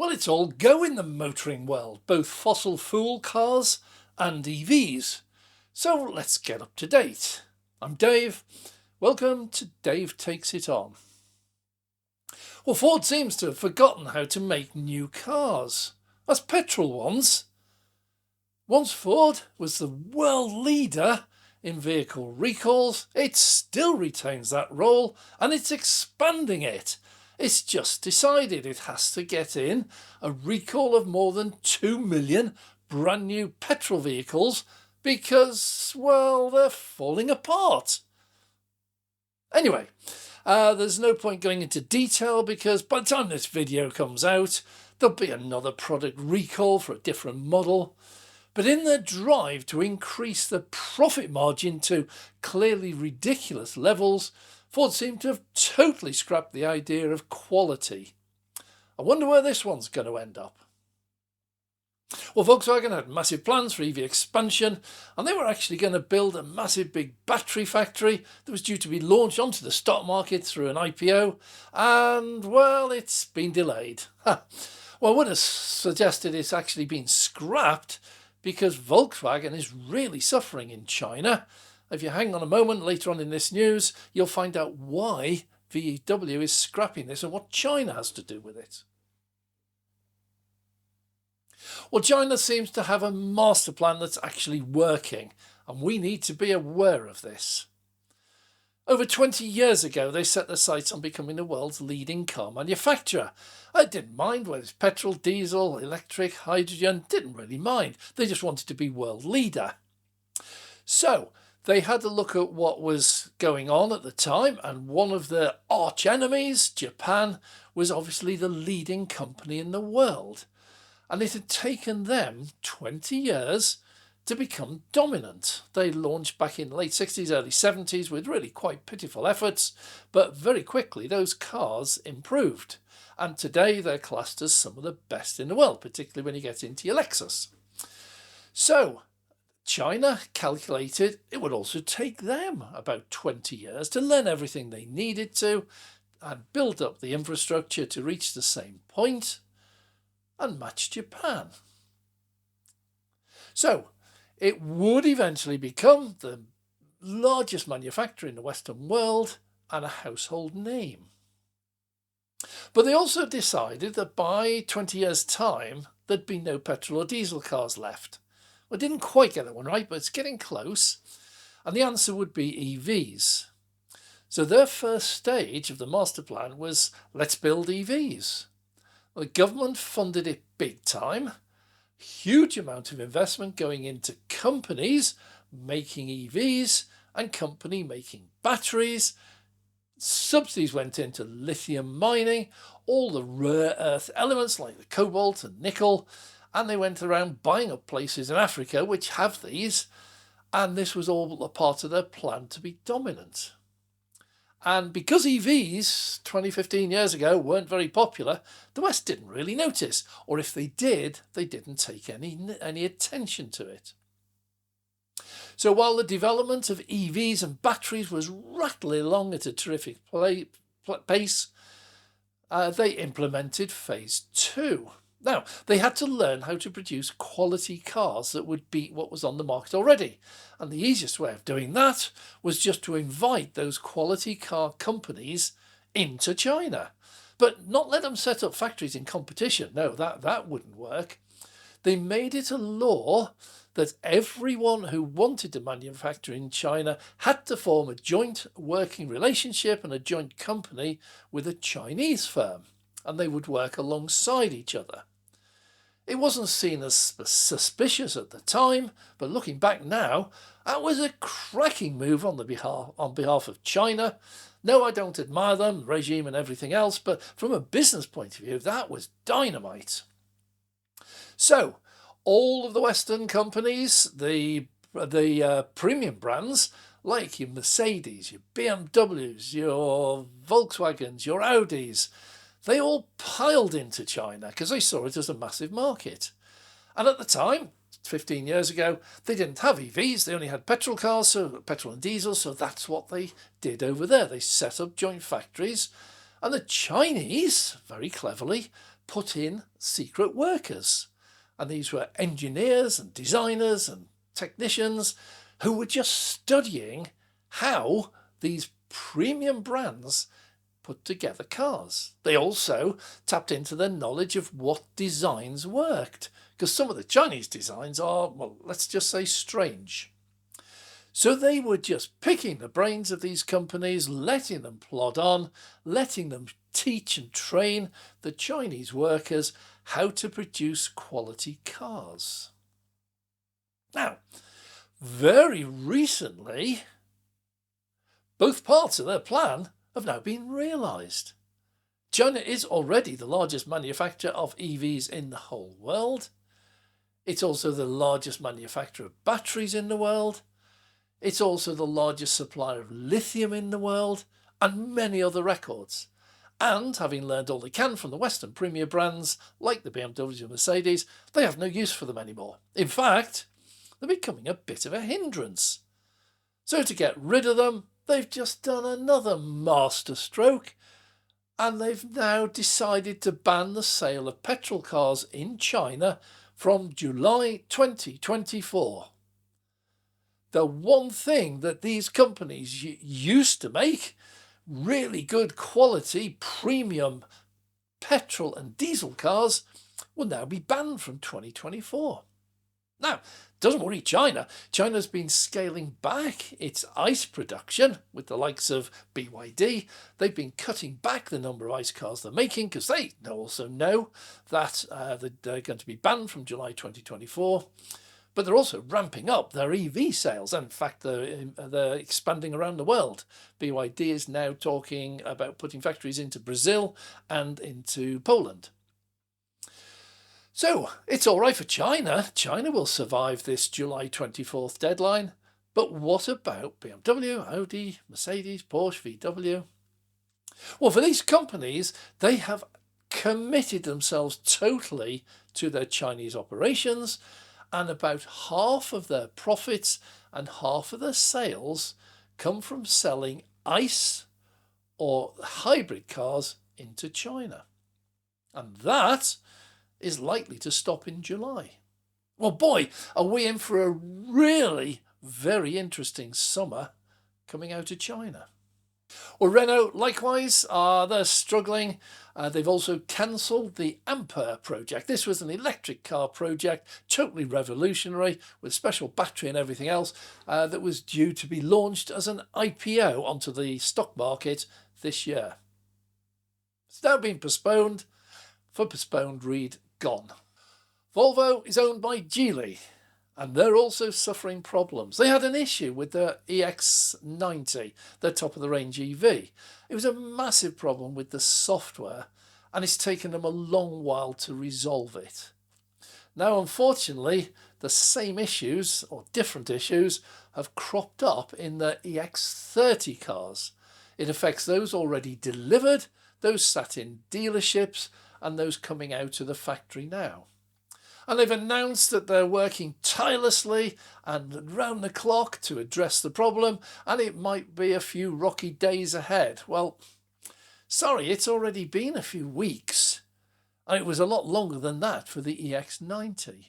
Well, it's all go in the motoring world, both fossil fuel cars and EVs. So let's get up to date. I'm Dave. Welcome to Dave Takes It On. Well, Ford seems to have forgotten how to make new cars. That's petrol ones. Once Ford was the world leader in vehicle recalls, it still retains that role and it's expanding it. It's just decided it has to get in a recall of more than 2 million brand new petrol vehicles because, well, they're falling apart. Anyway, there's no point going into detail because by the time this video comes out, there'll be another product recall for a different model. But in their drive to increase the profit margin to clearly ridiculous levels, Ford seemed to have totally scrapped the idea of quality. I wonder where this one's going to end up. Well, Volkswagen had massive plans for EV expansion, and they were actually going to build a massive big battery factory that was due to be launched onto the stock market through an IPO, and, well, it's been delayed. Well, I would have suggested it's actually been scrapped because Volkswagen is really suffering in China. If you hang on a moment later on in this news, you'll find out why VW is scrapping this and what China has to do with it. Well, China seems to have a master plan that's actually working, and we need to be aware of this. Over 20 years ago, they set their sights on becoming the world's leading car manufacturer. I didn't mind whether it's petrol, diesel, electric, hydrogen, didn't really mind. They just wanted to be world leader. So they had a look at what was going on at the time, and one of their arch enemies, Japan, was obviously the leading company in the world. And it had taken them 20 years to become dominant. They launched back in late 60s, early 70s with really quite pitiful efforts, but very quickly those cars improved. And today they're classed as some of the best in the world, particularly when you get into your Lexus. So China calculated it would also take them about 20 years to learn everything they needed to and build up the infrastructure to reach the same point and match Japan. So it would eventually become the largest manufacturer in the Western world and a household name. But they also decided that by 20 years' time, there'd be no petrol or diesel cars left. Well, I didn't quite get that one right, but it's getting close. And the answer would be EVs. So their first stage of the master plan was, let's build EVs. Well, the government funded it big time. Huge amount of investment going into companies making EVs and company making batteries. Subsidies went into lithium mining, all the rare earth elements like the cobalt and nickel, and they went around buying up places in Africa which have these, and this was all a part of their plan to be dominant. And because EVs 20, 15 years ago weren't very popular, the West didn't really notice, or if they did, they didn't take any attention to it. So while the development of EVs and batteries was rattling along at a terrific pace, they implemented phase 2. Now, they had to learn how to produce quality cars that would beat what was on the market already. And the easiest way of doing that was just to invite those quality car companies into China. But not let them set up factories in competition. No, that wouldn't work. They made it a law that everyone who wanted to manufacture in China had to form a joint working relationship and a joint company with a Chinese firm. And they would work alongside each other. It wasn't seen as suspicious at the time, but looking back now, that was a cracking move on behalf of China. No, I don't admire them, the regime and everything else, but from a business point of view, that was dynamite. So, all of the Western companies, the premium brands, like your Mercedes, your BMWs, your Volkswagens, your Audis, they all piled into China because they saw it as a massive market. And at the time, 15 years ago, they didn't have EVs, they only had petrol cars, so petrol and diesel, so that's what they did over there. They set up joint factories, and the Chinese, very cleverly, put in secret workers. And these were engineers and designers and technicians who were just studying how these premium brands put together cars. They also tapped into their knowledge of what designs worked, because some of the Chinese designs are, well, let's just say strange. So they were just picking the brains of these companies, letting them plod on, letting them teach and train the Chinese workers how to produce quality cars. Now, very recently, both parts of their plan have now been realised. China is already the largest manufacturer of EVs in the whole world. It's also the largest manufacturer of batteries in the world. It's also the largest supplier of lithium in the world, and many other records. And having learned all they can from the Western premier brands like the BMW and Mercedes, they have no use for them anymore. In fact, they're becoming a bit of a hindrance. So to get rid of them, they've just done another masterstroke, and they've now decided to ban the sale of petrol cars in China from July 2024. The one thing that these companies used to make, really good quality premium petrol and diesel cars, will now be banned from 2024. Now, doesn't worry China. China's been scaling back its ICE production with the likes of BYD. They've been cutting back the number of ICE cars they're making because they also know that they're going to be banned from July 2024. But they're also ramping up their EV sales. And in fact, they're expanding around the world. BYD is now talking about putting factories into Brazil and into Poland. So it's all right for China. China will survive this July 24th deadline. But what about BMW, Audi, Mercedes, Porsche, VW? Well, for these companies, they have committed themselves totally to their Chinese operations, and about half of their profits and half of their sales come from selling ICE or hybrid cars into China. And that is likely to stop in July. Well, boy, are we in for a really very interesting summer coming out of China. Well, Renault, likewise, they're struggling. They've also cancelled the Ampere project. This was an electric car project, totally revolutionary, with special battery and everything else, that was due to be launched as an IPO onto the stock market this year. It's now been postponed. For postponed, read gone. Volvo is owned by Geely, and they're also suffering problems. They had an issue with their EX90, their top-of-the-range EV. It was a massive problem with the software, and it's taken them a long while to resolve it. Now, unfortunately, the same issues, or different issues, have cropped up in the EX30 cars. It affects those already delivered, those sat in dealerships, and those coming out of the factory now. And they've announced that they're working tirelessly and round the clock to address the problem, and it might be a few rocky days ahead. Well, sorry, it's already been a few weeks, and it was a lot longer than that for the EX90.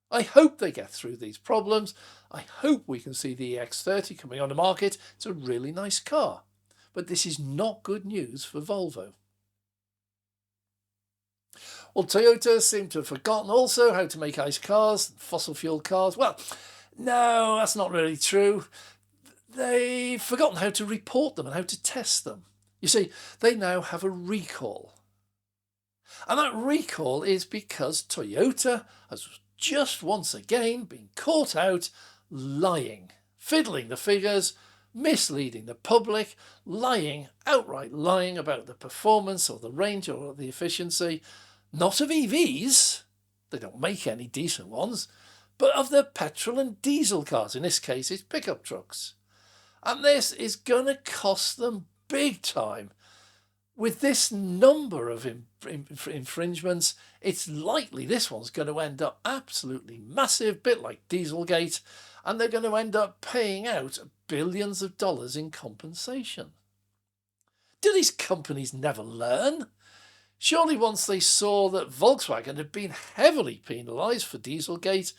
I hope they get through these problems. I hope we can see the EX30 coming on the market. It's a really nice car, but this is not good news for Volvo. Well, Toyota seem to have forgotten also how to make ICE cars, fossil fuel cars. Well, no, that's not really true. They've forgotten how to report them and how to test them. You see, they now have a recall. And that recall is because Toyota has just once again been caught out lying, fiddling the figures, misleading the public, lying, outright lying about the performance or the range or the efficiency, not of EVs, they don't make any decent ones, but of the petrol and diesel cars. In this case, it's pickup trucks. And this is going to cost them big time. With this number of infringements, it's likely this one's going to end up absolutely massive, bit like Dieselgate, and they're going to end up paying out billions of dollars in compensation. Do these companies never learn? Surely once they saw that Volkswagen had been heavily penalised for Dieselgate,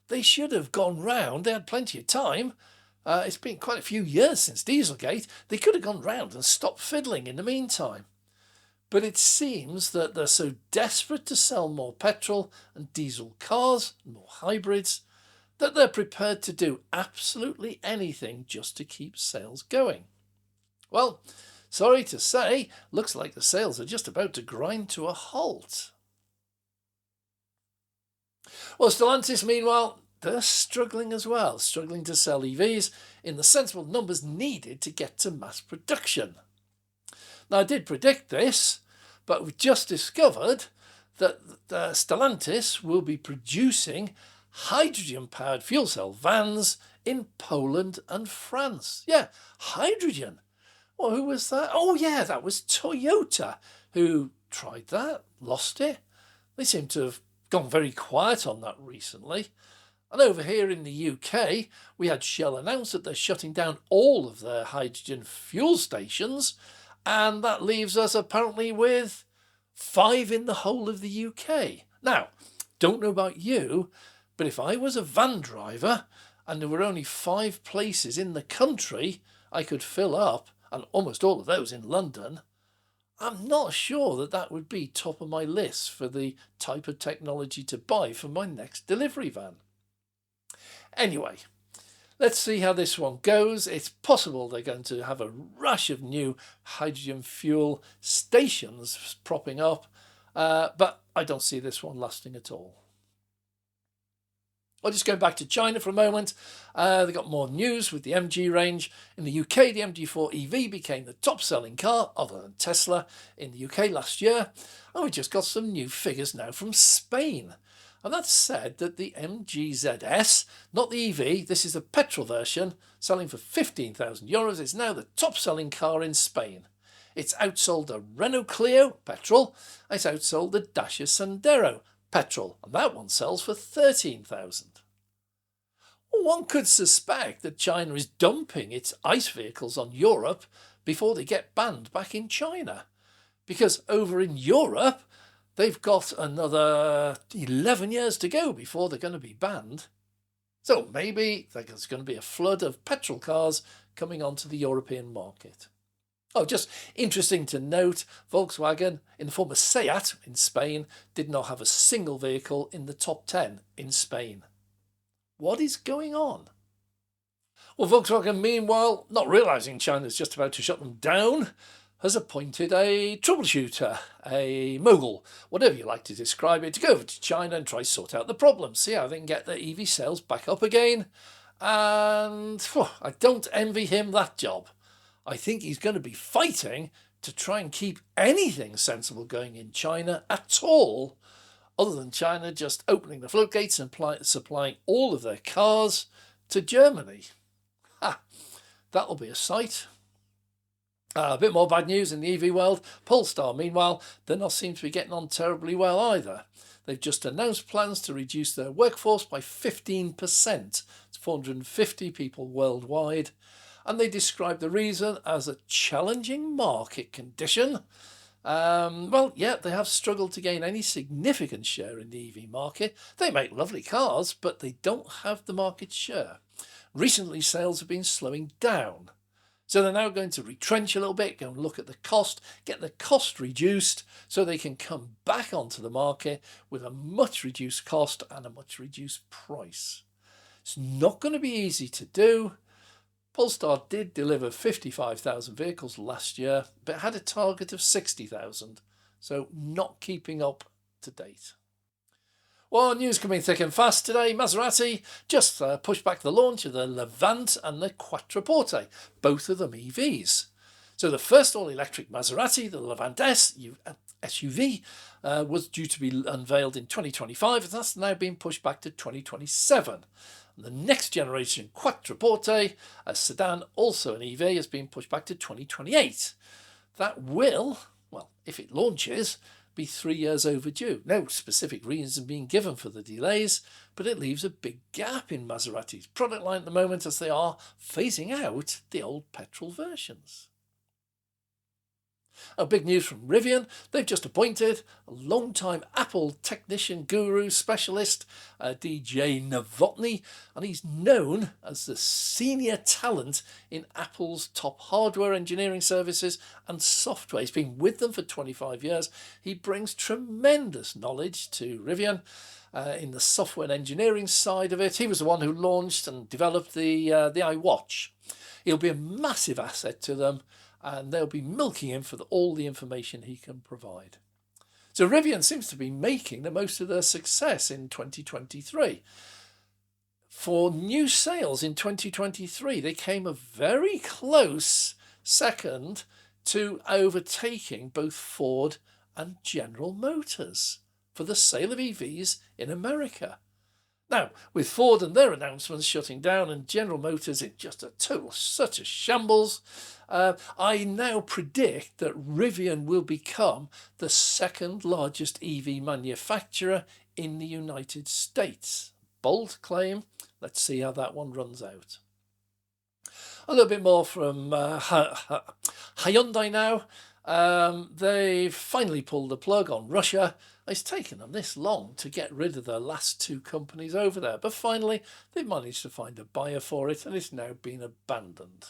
they should have gone round. They had plenty of time. It's been quite a few years since Dieselgate. They could have gone round and stopped fiddling in the meantime. But it seems that they're so desperate to sell more petrol and diesel cars, more hybrids, that they're prepared to do absolutely anything just to keep sales going. Well, sorry to say, looks like the sales are just about to grind to a halt. Well, Stellantis, meanwhile, they're struggling as well, struggling to sell EVs in the sensible numbers needed to get to mass production. Now, I did predict this, but we've just discovered that Stellantis will be producing hydrogen-powered fuel cell vans in Poland and France. Yeah, hydrogen. Well, who was that? Oh, yeah, that was Toyota, who tried that, lost it. They seem to have gone very quiet on that recently. And over here in the UK, we had Shell announce that they're shutting down all of their hydrogen fuel stations, and that leaves us apparently with 5 in the whole of the UK. Now, don't know about you, but if I was a van driver and there were only 5 places in the country I could fill up, and almost all of those in London, I'm not sure that that would be top of my list for the type of technology to buy for my next delivery van. Anyway, let's see how this one goes. It's possible they're going to have a rush of new hydrogen fuel stations propping up, but I don't see this one lasting at all. I'll just go back to China for a moment. They got more news with the MG range. In the UK, the MG4 EV became the top-selling car, other than Tesla, in the UK last year. And we just got some new figures now from Spain. And that said that the MGZS, not the EV, this is a petrol version, selling for €15,000, is now the top-selling car in Spain. It's outsold the Renault Clio, petrol. It's outsold the Dacia Sandero, petrol, and that one sells for 13,000. Well, one could suspect that China is dumping its ICE vehicles on Europe before they get banned back in China, because over in Europe they've got another 11 years to go before they're going to be banned. So maybe there's going to be a flood of petrol cars coming onto the European market. Oh, just interesting to note, Volkswagen, in the form of Seat in Spain, did not have a single vehicle in the top 10 in Spain. What is going on? Well, Volkswagen, meanwhile, not realising China's just about to shut them down, has appointed a troubleshooter, a mogul, whatever you like to describe it, to go over to China and try to sort out the problem, see how they can get their EV sales back up again. And I don't envy him that job. I think he's going to be fighting to try and keep anything sensible going in China at all, other than China just opening the floodgates and supplying all of their cars to Germany. That'll be a sight. A bit more bad news in the EV world. Polestar, meanwhile, they're not seem to be getting on terribly well either. They've just announced plans to reduce their workforce by 15%. It's 450 people worldwide. And they describe the reason as a challenging market condition. Well, yeah, they have struggled to gain any significant share in the EV market. They make lovely cars, but they don't have the market share. Recently, sales have been slowing down. So they're now going to retrench a little bit, go and look at the cost, get the cost reduced so they can come back onto the market with a much reduced cost and a much reduced price. It's not going to be easy to do. Polestar did deliver 55,000 vehicles last year, but had a target of 60,000, so not keeping up to date. Well, news coming thick and fast today. Maserati just pushed back the launch of the Levante and the Quattroporte, both of them EVs. So the first all-electric Maserati, the Levante SUV, was due to be unveiled in 2025, and that's now been pushed back to 2027. The next generation Quattroporte, a sedan, also an EV, has been pushed back to 2028. That will, well, if it launches, be 3 years overdue. No specific reason being given for the delays, but it leaves a big gap in Maserati's product line at the moment as they are phasing out the old petrol versions. Big news from Rivian. They've just appointed a long-time Apple technician guru specialist, DJ Novotny, and he's known as the senior talent in Apple's top hardware engineering services and software. He's been with them for 25 years. He brings tremendous knowledge to Rivian in the software and engineering side of it. He was the one who launched and developed the iWatch. He'll be a massive asset to them, and they'll be milking him for all the information he can provide. So Rivian seems to be making the most of their success in 2023. For new sales in 2023, they came a very close second to overtaking both Ford and General Motors for the sale of EVs in America. Now, with Ford and their announcements shutting down and General Motors in just such a shambles, I now predict that Rivian will become the second largest EV manufacturer in the United States. Bold claim. Let's see how that one runs out. A little bit more from Hyundai now. They've finally pulled the plug on Russia. It's taken them this long to get rid of their last two companies over there, but finally they've managed to find a buyer for it and it's now been abandoned.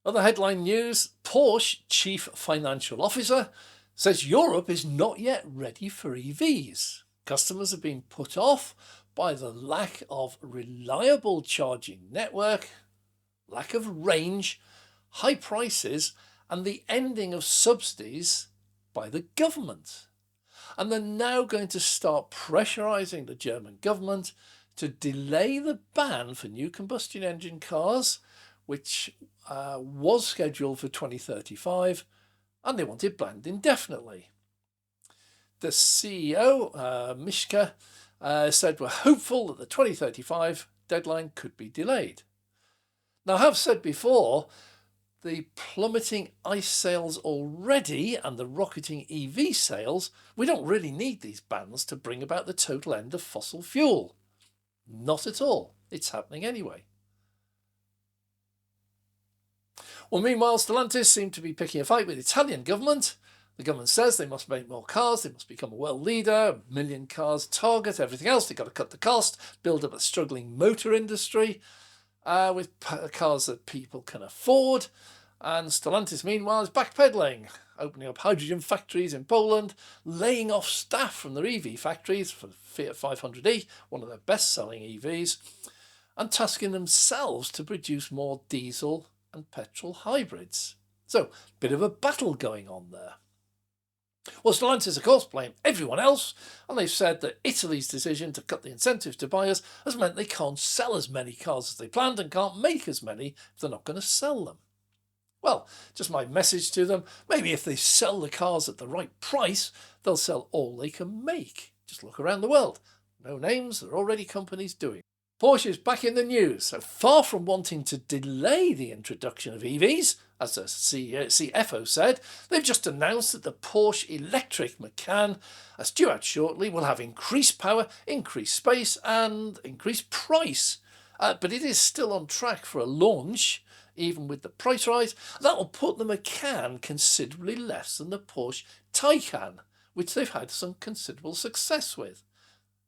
Other headline news, Porsche Chief Financial Officer says Europe is not yet ready for EVs. Customers have been put off by the lack of reliable charging network, lack of range, high prices, and the ending of subsidies by the government. And they're now going to start pressurising the German government to delay the ban for new combustion engine cars, which was scheduled for 2035, and they want it banned indefinitely. The CEO, Mishka, said we're hopeful that the 2035 deadline could be delayed. Now, I have said before, the plummeting ICE sales already and the rocketing EV sales, we don't really need these bans to bring about the total end of fossil fuel. Not at all. It's happening anyway. Well, meanwhile, Stellantis seem to be picking a fight with the Italian government. The government says they must make more cars, they must become a world leader, 1 million cars target, everything else. They've got to cut the cost, build up a struggling motor industry with cars that people can afford. And Stellantis, meanwhile, is backpedaling, opening up hydrogen factories in Poland, laying off staff from their EV factories for the Fiat 500e, one of their best-selling EVs, and tasking themselves to produce more diesel and petrol hybrids. So, bit of a battle going on there. Well, Stellantis, of course, blame everyone else, and they've said that Italy's decision to cut the incentives to buyers has meant they can't sell as many cars as they planned and can't make as many if they're not going to sell them. Well, just my message to them, maybe if they sell the cars at the right price, they'll sell all they can make. Just look around the world. No names, there are already companies doing it. Porsche is back in the news. So far from wanting to delay the introduction of EVs, as the CFO said, they've just announced that the Porsche electric Macan, as due out shortly, will have increased power, increased space and increased price. But it is still on track for a launch, even with the price rise. That will put the Macan considerably less than the Porsche Taycan, which they've had some considerable success with.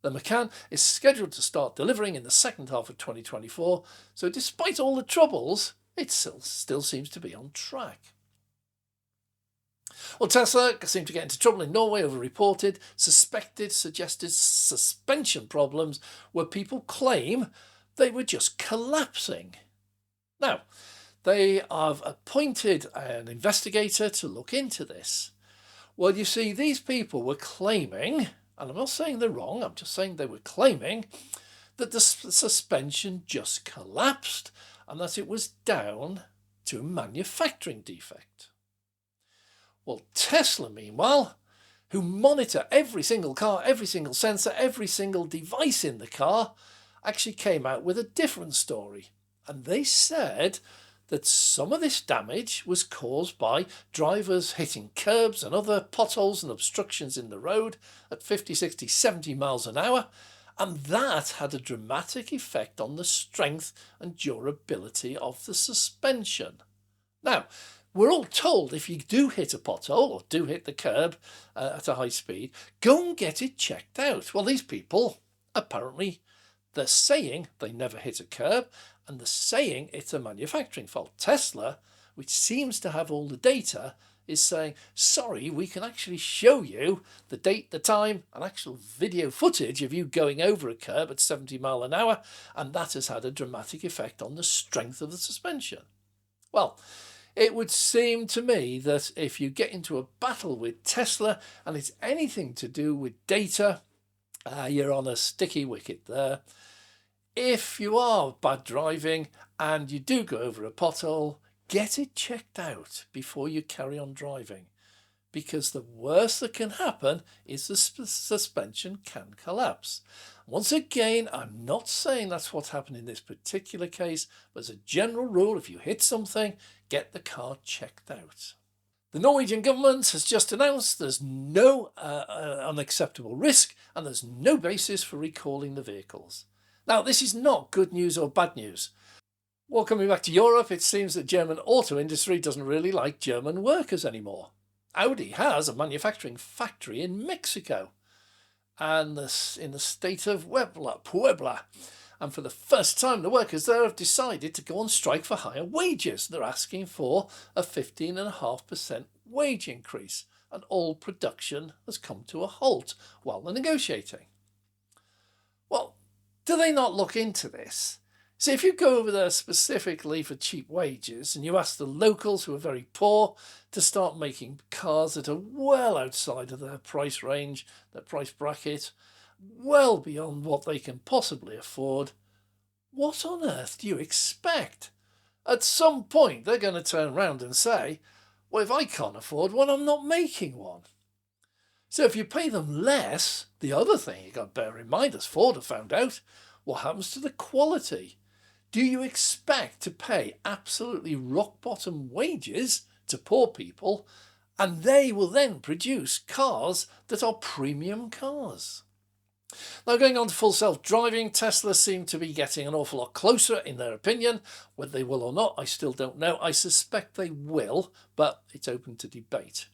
The Macan is scheduled to start delivering in the second half of 2024, so despite all the troubles, it still seems to be on track. Well, Tesla seemed to get into trouble in Norway over suggested suspension problems where people claim they were just collapsing. Now, they have appointed an investigator to look into this. Well, you see, these people were claiming, and I'm not saying they're wrong, I'm just saying they were claiming that the suspension just collapsed and that it was down to a manufacturing defect. Well, Tesla, meanwhile, who monitor every single car, every single sensor, every single device in the car, actually came out with a different story. And they said that some of this damage was caused by drivers hitting curbs and other potholes and obstructions in the road at 50, 60, 70 miles an hour. And that had a dramatic effect on the strength and durability of the suspension. Now, we're all told if you do hit a pothole or do hit the curb at a high speed, go and get it checked out. Well, these people, apparently, they're saying they never hit a curb, and they're saying it's a manufacturing fault. Tesla, which seems to have all the data, is saying, sorry, we can actually show you the date, the time, and actual video footage of you going over a curb at 70 miles an hour, and that has had a dramatic effect on the strength of the suspension. Well, it would seem to me that if you get into a battle with Tesla and it's anything to do with data, you're on a sticky wicket there. If you are bad driving and you do go over a pothole, get it checked out before you carry on driving, because the worst that can happen is the suspension can collapse. Once again, I'm not saying that's what happened in this particular case, but as a general rule, if you hit something, get the car checked out. The Norwegian government has just announced there's no unacceptable risk and there's no basis for recalling the vehicles. Now, this is not good news or bad news. Well, coming back to Europe, it seems that German auto industry doesn't really like German workers anymore. Audi has a manufacturing factory in Mexico and in the state of Puebla. And for the first time, the workers there have decided to go on strike for higher wages. They're asking for a 15.5% wage increase, and all production has come to a halt while they're negotiating. Well, do they not look into this? See, if you go over there specifically for cheap wages and you ask the locals who are very poor to start making cars that are well outside of their price range, their price bracket, well beyond what they can possibly afford, what on earth do you expect? At some point, they're going to turn around and say, well, if I can't afford one, I'm not making one. So if you pay them less, the other thing you've got to bear in mind, as Ford have found out, what happens to the quality? Do you expect to pay absolutely rock-bottom wages to poor people, and they will then produce cars that are premium cars? Now, going on to full self-driving, Tesla seem to be getting an awful lot closer in their opinion. Whether they will or not, I still don't know. I suspect they will, but it's open to debate.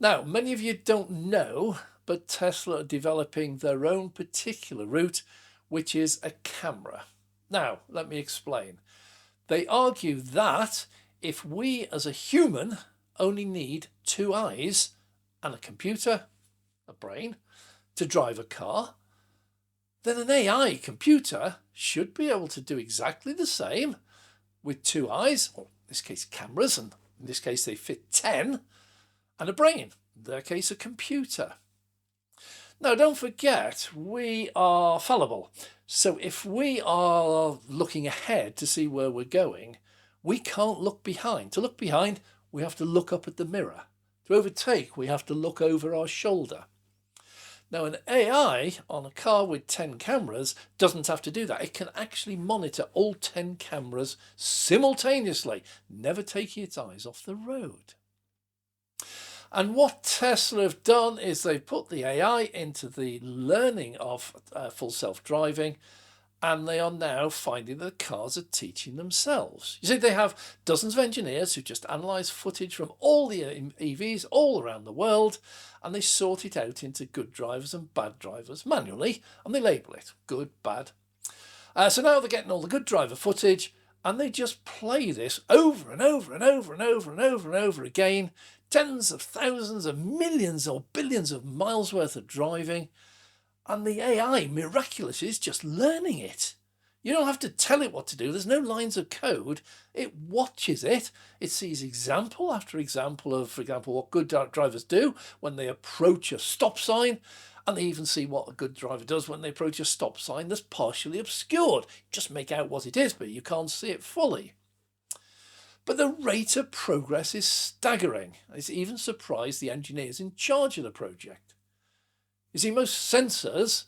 Now, many of you don't know, but Tesla are developing their own particular route, which is a camera. Now, let me explain. They argue that if we as a human only need 2 eyes and a computer, a brain, to drive a car, then an AI computer should be able to do exactly the same with 2 eyes, or in this case cameras, and in this case they fit 10, and a brain, in their case a computer. Now, don't forget, we are fallible. So if we are looking ahead to see where we're going, we can't look behind. To look behind, we have to look up at the mirror. To overtake, we have to look over our shoulder. Now, an AI on a car with 10 cameras doesn't have to do that. It can actually monitor all 10 cameras simultaneously, never taking its eyes off the road. And what Tesla have done is they've put the AI into the learning of full self-driving, and they are now finding that the cars are teaching themselves. You see, they have dozens of engineers who just analyse footage from all the EVs all around the world, and they sort it out into good drivers and bad drivers manually, and they label it good, bad. So now they're getting all the good driver footage, and they just play this over and over and over and over and over and over again, tens of thousands of millions or billions of miles worth of driving, and the AI miraculously is just learning it. You don't have to tell it what to do. There's no lines of code. It watches it. It sees example after example of, for example, what good drivers do when they approach a stop sign, and they even see what a good driver does when they approach a stop sign that's partially obscured. Just make out what it is, but you can't see it fully. But the rate of progress is staggering. It's even surprised the engineers in charge of the project. You see, most sensors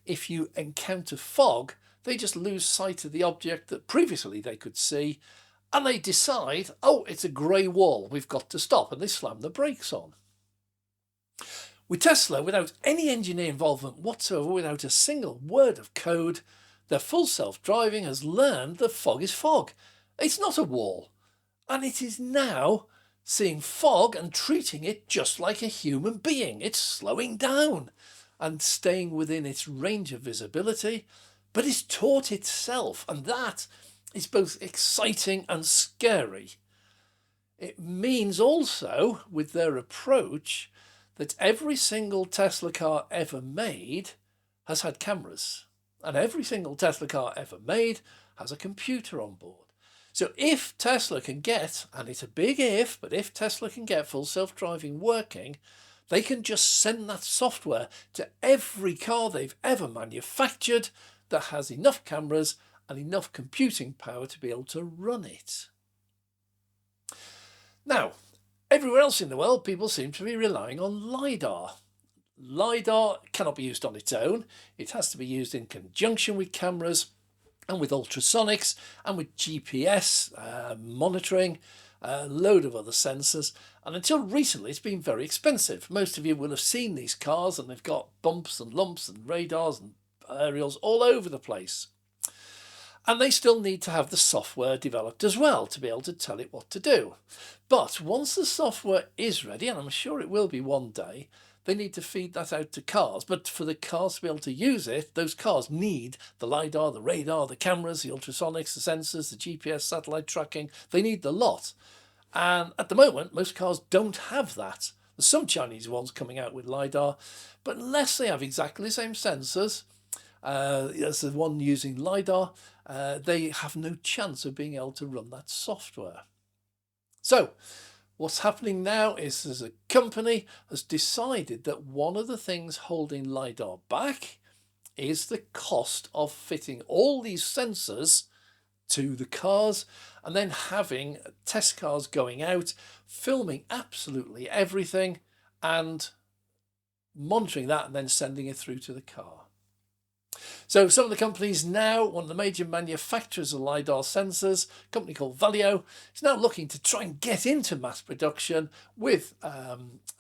if you encounter fog, they just lose sight of the object that previously they could see, and they decide, oh, it's a grey wall, we've got to stop, and they slam the brakes on. With Tesla, without any engineer involvement whatsoever, without a single word of code, their full self-driving has learned that fog is fog. It's not a wall. And it is now seeing fog and treating it just like a human being. It's slowing down and staying within its range of visibility, but it's taught itself, and that is both exciting and scary. It means also, with their approach, that every single Tesla car ever made has had cameras, and every single Tesla car ever made has a computer on board. So if Tesla can get, and it's a big if, but if Tesla can get full self-driving working, they can just send that software to every car they've ever manufactured that has enough cameras and enough computing power to be able to run it. Now, everywhere else in the world, people seem to be relying on LiDAR. LiDAR cannot be used on its own. It has to be used in conjunction with cameras and with ultrasonics and with GPS monitoring, a load of other sensors. And until recently, it's been very expensive. Most of you will have seen these cars, and they've got bumps and lumps and radars and aerials all over the place. And they still need to have the software developed as well to be able to tell it what to do. But once the software is ready, and I'm sure it will be one day, they need to feed that out to cars. But for the cars to be able to use it, those cars need the LiDAR, the radar, the cameras, the ultrasonics, the sensors, the GPS, satellite tracking. They need the lot. And at the moment, most cars don't have that. There's some Chinese ones coming out with LiDAR, but unless they have exactly the same sensors as the one using LiDAR, they have no chance of being able to run that software. So what's happening now is there's a company has decided that one of the things holding LiDAR back is the cost of fitting all these sensors to the cars and then having test cars going out, filming absolutely everything and monitoring that and then sending it through to the car. So some of the companies now, one of the major manufacturers of LiDAR sensors, a company called Valeo, is now looking to try and get into mass production with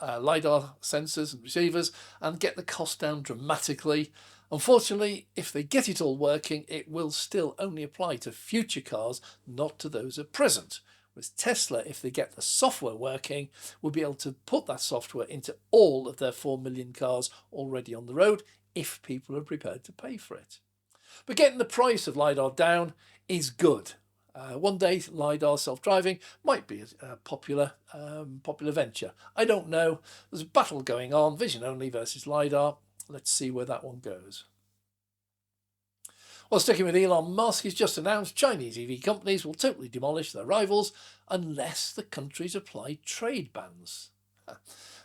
LiDAR sensors and receivers and get the cost down dramatically. Unfortunately, if they get it all working, it will still only apply to future cars, not to those at present. With Tesla, if they get the software working, will be able to put that software into all of their 4 million cars already on the road, if people are prepared to pay for it. But getting the price of LiDAR down is good. One day, LiDAR self-driving might be a popular venture. I don't know. There's a battle going on, vision only versus LiDAR. Let's see where that one goes. Well, sticking with Elon Musk, he's just announced Chinese EV companies will totally demolish their rivals unless the countries apply trade bans.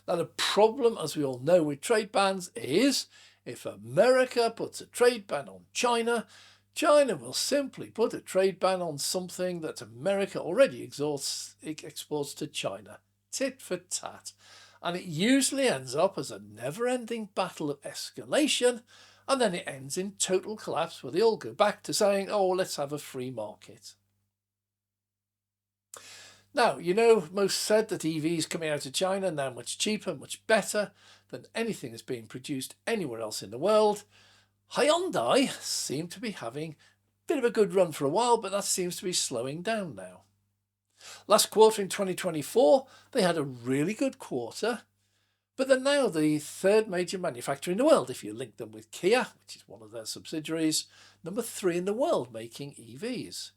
Now, the problem, as we all know, with trade bans is if America puts a trade ban on China, China will simply put a trade ban on something that America already exports to China. Tit for tat. And it usually ends up as a never-ending battle of escalation, and then it ends in total collapse where they all go back to saying, oh, let's have a free market. Now, you know, most said that EVs coming out of China are now much cheaper, much better than anything that's being produced anywhere else in the world. Hyundai seem to be having a bit of a good run for a while, but that seems to be slowing down now. Last quarter in 2024, they had a really good quarter, but they're now the third major manufacturer in the world, if you link them with Kia, which is one of their subsidiaries, number 3 in the world making EVs.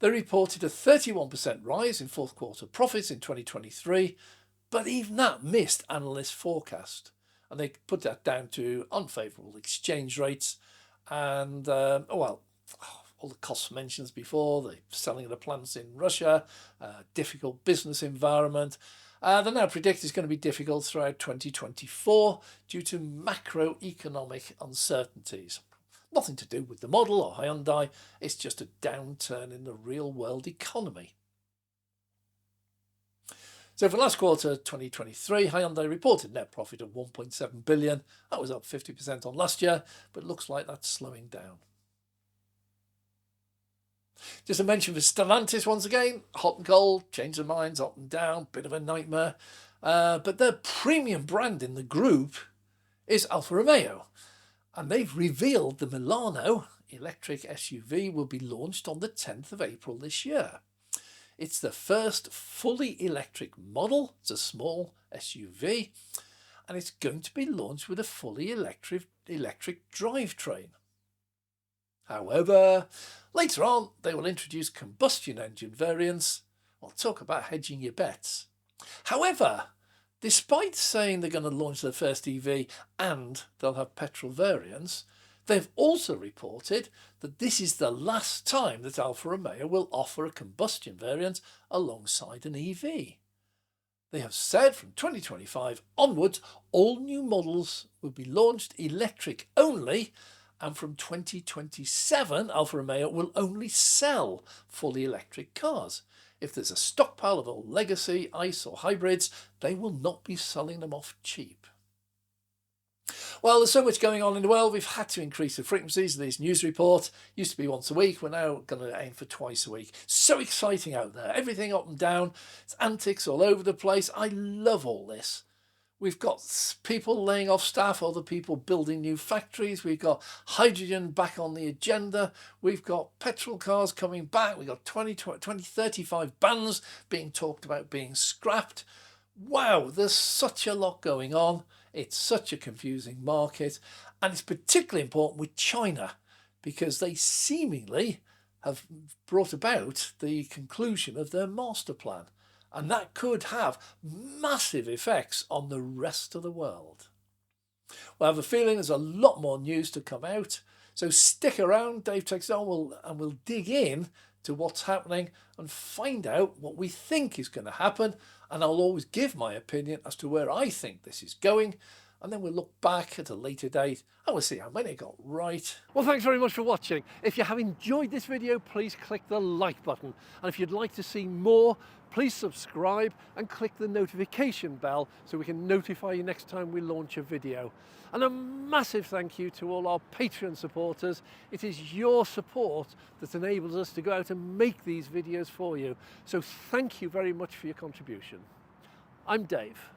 They reported a 31% rise in fourth quarter profits in 2023, but even that missed analyst forecast. And they put that down to unfavourable exchange rates and, all the costs mentioned before, the selling of the plants in Russia, difficult business environment. They now predict it's going to be difficult throughout 2024 due to macroeconomic uncertainties. Nothing to do with the model or Hyundai, it's just a downturn in the real world economy. So for the last quarter 2023, Hyundai reported net profit of 1.7 billion. That was up 50% on last year, but it looks like that's slowing down. Just a mention for Stellantis once again, hot and cold, change their minds, up and down, bit of a nightmare. But their premium brand in the group is Alfa Romeo. And they've revealed the Milano electric SUV will be launched on the 10th of April this year. It's the first fully electric model. It's a small SUV, and it's going to be launched with a fully electric drivetrain. However, later on, they will introduce combustion engine variants. I'll talk about hedging your bets. However, despite saying they're going to launch their first EV and they'll have petrol variants, they've also reported that this is the last time that Alfa Romeo will offer a combustion variant alongside an EV. They have said from 2025 onwards, all new models will be launched electric only, and from 2027, Alfa Romeo will only sell fully electric cars. If there's a stockpile of old legacy, ICE or hybrids, they will not be selling them off cheap. Well, there's so much going on in the world, we've had to increase the frequencies of these news reports. Used to be once a week, we're now going to aim for twice a week. So exciting out there, everything up and down, it's antics all over the place. I love all this. We've got people laying off staff, other people building new factories. We've got hydrogen back on the agenda. We've got petrol cars coming back. We've got 2035 bans being talked about being scrapped. Wow, there's such a lot going on. It's such a confusing market. And it's particularly important with China because they seemingly have brought about the conclusion of their master plan. And that could have massive effects on the rest of the world. Well, I have a feeling there's a lot more news to come out. So stick around, Dave Takes On, and we'll dig in to what's happening and find out what we think is going to happen. And I'll always give my opinion as to where I think this is going. And then we'll look back at a later date and we'll see how many I got right. Well, thanks very much for watching. If you have enjoyed this video, please click the like button. And if you'd like to see more, please subscribe and click the notification bell so we can notify you next time we launch a video. And a massive thank you to all our Patreon supporters. It is your support that enables us to go out and make these videos for you. So thank you very much for your contribution. I'm Dave.